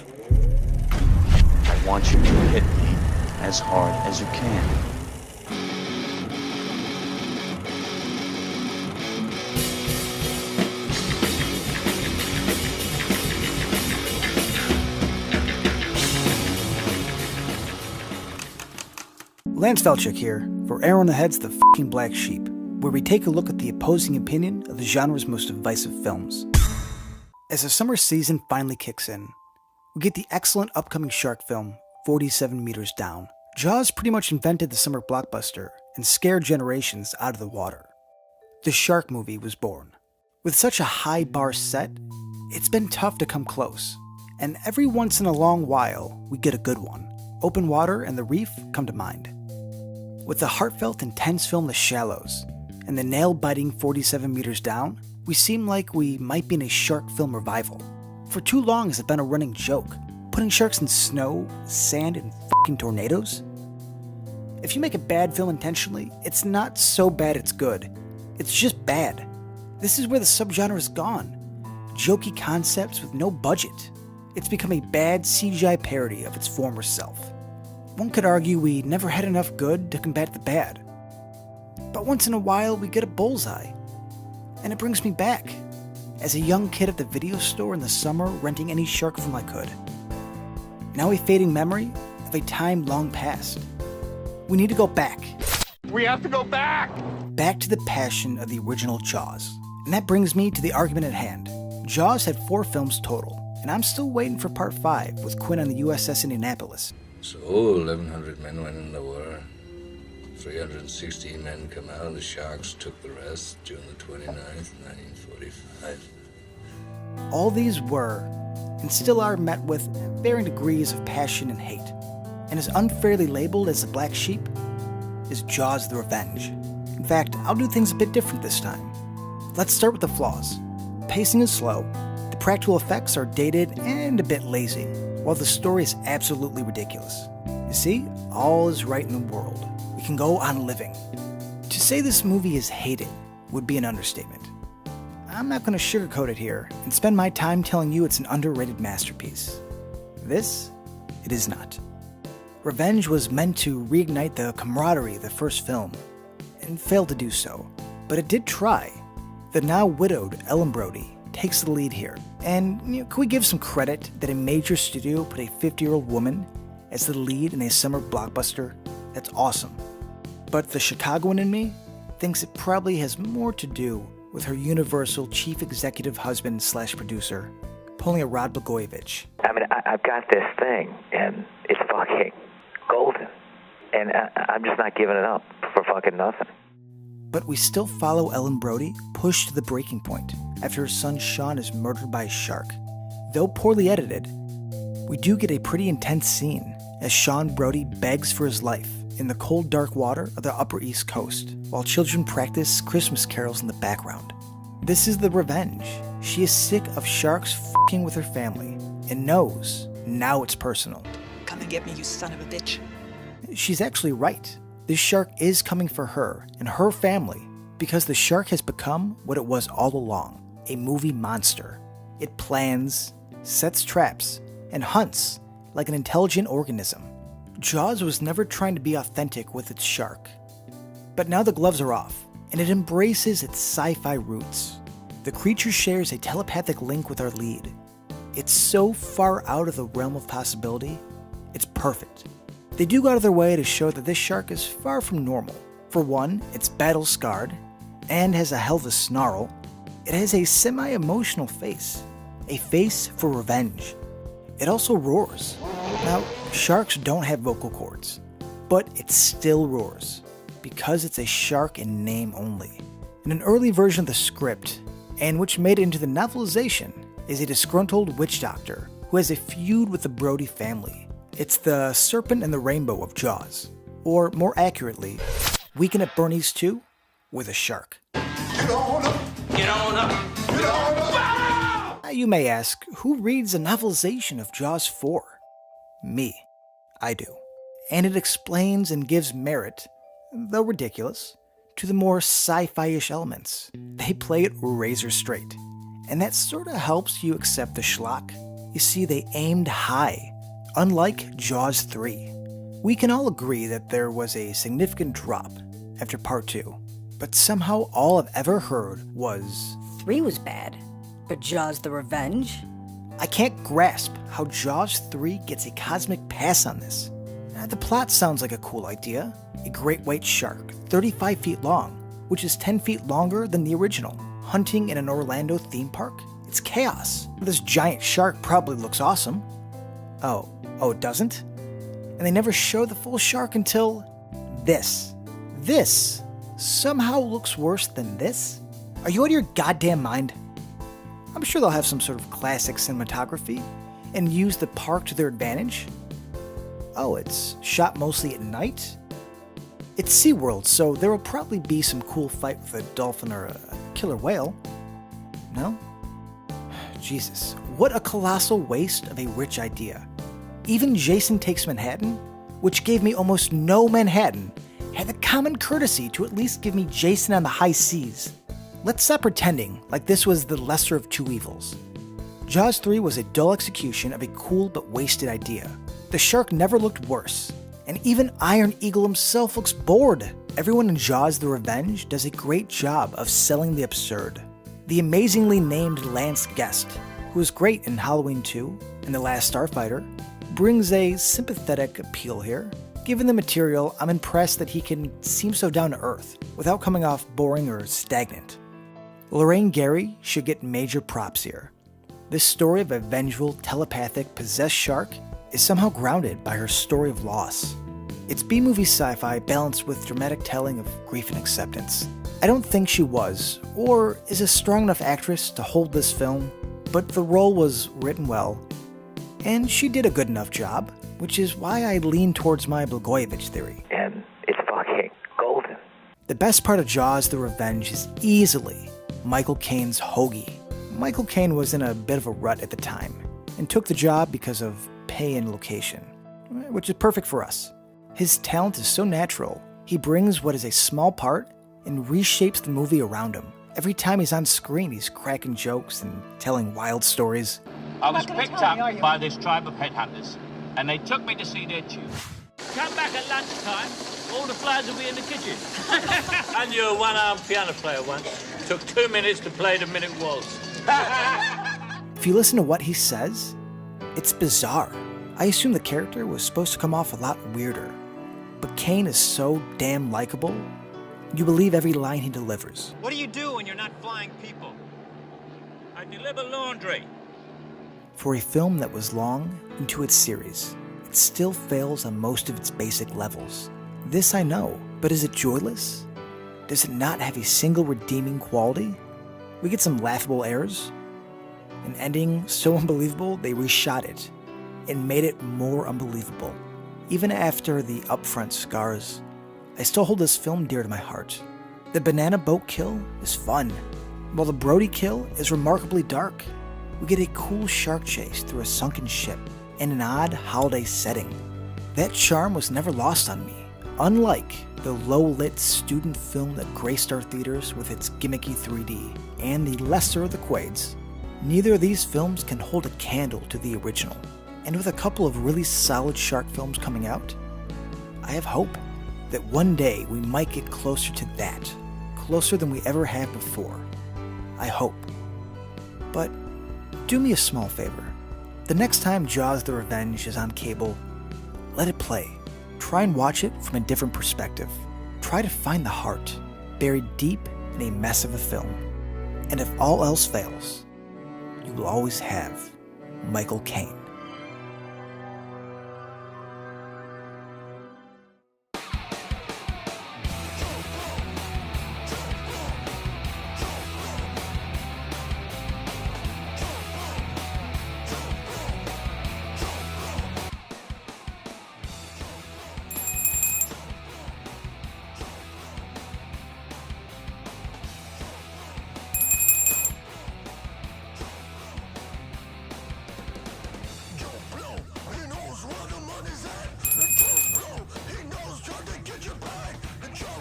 I want you to hit me as hard as you can. Lance Vlcek here, for Air on the Head's The F***ing Black Sheep, where we take a look at the opposing opinion of the genre's most divisive films. As the summer season finally kicks in, we get the excellent upcoming shark film, 47 Meters Down. Jaws pretty much invented the summer blockbuster and scared generations out of the water. The shark movie was born. With such a high bar set, it's been tough to come close, and every once in a long while, we get a good one. Open Water and The Reef come to mind. With the heartfelt, intense film The Shallows and the nail-biting 47 Meters Down, we seem like we might be in a shark film revival. For too long has it been a running joke, putting sharks in snow, sand, and f***ing tornadoes? If you make a bad film intentionally, it's not so bad it's good. It's just bad. This is where the subgenre is gone. Jokey concepts with no budget. It's become a bad CGI parody of its former self. One could argue we never had enough good to combat the bad. But once in a while we get a bullseye. And it brings me back, as a young kid at the video store in the summer renting any shark film I could. Now a fading memory of a time long past. We need to go back. We have to go back! Back to the passion of the original Jaws. And that brings me to the argument at hand. Jaws had 4 films total, and I'm still waiting for part 5 with Quinn on the USS Indianapolis. So 1,100 men went in the war. 316 men come out. The Sharks took the rest June the 29th, 1945. All these were, and still are, met with varying degrees of passion and hate. And as unfairly labeled as the Black Sheep is Jaws the Revenge. In fact, I'll do things a bit different this time. Let's start with the flaws. Pacing is slow, the practical effects are dated and a bit lazy, while the story is absolutely ridiculous. You see, all is right in the world. We can go on living. To say this movie is hated would be an understatement. I'm not going to sugarcoat it here and spend my time telling you it's an underrated masterpiece. This, it is not. Revenge was meant to reignite the camaraderie of the first film, and failed to do so, but it did try. The now widowed Ellen Brody takes the lead here, and can we give some credit that a major studio put a 50-year-old woman as the lead in a summer blockbuster? That's awesome. But the Chicagoan in me thinks it probably has more to do with her Universal chief executive husband / producer, pulling a Rod Blagojevich. I mean, I've got this thing, and it's fucking golden. And I'm just not giving it up for fucking nothing. But we still follow Ellen Brody pushed to the breaking point after her son Sean is murdered by a shark. Though poorly edited, we do get a pretty intense scene as Sean Brody begs for his life in the cold, dark water of the Upper East Coast, while children practice Christmas carols in the background. This is the revenge. She is sick of sharks f***ing with her family, and knows now it's personal. Come and get me, you son of a bitch. She's actually right. This shark is coming for her and her family, because the shark has become what it was all along, a movie monster. It plans, sets traps, and hunts like an intelligent organism. Jaws was never trying to be authentic with its shark. But now the gloves are off, and it embraces its sci-fi roots. The creature shares a telepathic link with our lead. It's so far out of the realm of possibility, it's perfect. They do go out of their way to show that this shark is far from normal. For one, it's battle-scarred, and has a hell of a snarl. It has a semi-emotional face, a face for revenge. It also roars. Now, sharks don't have vocal cords, but it still roars, because it's a shark in name only. In an early version of the script, and which made it into the novelization, is a disgruntled witch doctor who has a feud with the Brody family. It's the serpent and the rainbow of Jaws, or more accurately, Weekend at Bernie's 2 with a shark. Get on up! Get on up! Get on up! Now you may ask, who reads a novelization of Jaws 4? Me. I do. And it explains and gives merit, though ridiculous, to the more sci-fi-ish elements. They play it razor straight, and that sorta helps you accept the schlock. You see, they aimed high, unlike Jaws 3. We can all agree that there was a significant drop after part 2, but somehow all I've ever heard was 3 was bad, but Jaws the Revenge? I can't grasp how Jaws 3 gets a cosmic pass on this. The plot sounds like a cool idea. A great white shark, 35 feet long, which is 10 feet longer than the original, hunting in an Orlando theme park. It's chaos. This giant shark probably looks awesome. Oh, it doesn't? And they never show the full shark until this. This somehow looks worse than this? Are you out of your goddamn mind? I'm sure they'll have some sort of classic cinematography and use the park to their advantage. Oh, it's shot mostly at night? It's SeaWorld, so there will probably be some cool fight with a dolphin or a killer whale. No? Jesus, what a colossal waste of a rich idea. Even Jason Takes Manhattan, which gave me almost no Manhattan, had the common courtesy to at least give me Jason on the high seas. Let's stop pretending like this was the lesser of two evils. Jaws 3 was a dull execution of a cool but wasted idea. The shark never looked worse, and even Iron Eagle himself looks bored. Everyone in Jaws the Revenge does a great job of selling the absurd. The amazingly named Lance Guest, who is great in Halloween 2 and The Last Starfighter, brings a sympathetic appeal here. Given the material, I'm impressed that he can seem so down to earth without coming off boring or stagnant. Lorraine Gary should get major props here. This story of a vengeful, telepathic, possessed shark is somehow grounded by her story of loss. It's B-movie sci-fi balanced with dramatic telling of grief and acceptance. I don't think she was, or is a strong enough actress to hold this film, but the role was written well, and she did a good enough job, which is why I lean towards my Blagojevich theory. And it's fucking golden. The best part of Jaws the Revenge is easily Michael Caine's Hoagie. Michael Caine was in a bit of a rut at the time, and took the job because of pay and location, which is perfect for us. His talent is so natural, he brings what is a small part and reshapes the movie around him. Every time he's on screen, he's cracking jokes and telling wild stories. I was picked up by this tribe of headhunters, and they took me to see their tune. Come back at lunchtime, all the flies will be in the kitchen. I knew a one-armed piano player once. Took 2 minutes to play the minute waltz. If you listen to what he says, it's bizarre. I assume the character was supposed to come off a lot weirder, but Caine is so damn likable, you believe every line he delivers. What do you do when you're not flying people? I deliver laundry. For a film that was long into its series, it still fails on most of its basic levels. This I know, but is it joyless? Does it not have a single redeeming quality? We get some laughable errors, an ending so unbelievable they reshot it and made it more unbelievable. Even after the upfront scars, I still hold this film dear to my heart. The banana boat kill is fun, while the Brody kill is remarkably dark. We get a cool shark chase through a sunken ship in an odd holiday setting. That charm was never lost on me. Unlike the low-lit student film that graced our theaters with its gimmicky 3D and the lesser of the Quaids, neither of these films can hold a candle to the original. And with a couple of really solid shark films coming out, I have hope that one day we might get closer to that, closer than we ever have before. I hope. But do me a small favor. The next time Jaws the Revenge is on cable, let it play. Try and watch it from a different perspective. Try to find the heart, buried deep in a mess of a film. And if all else fails, you will always have Michael Caine.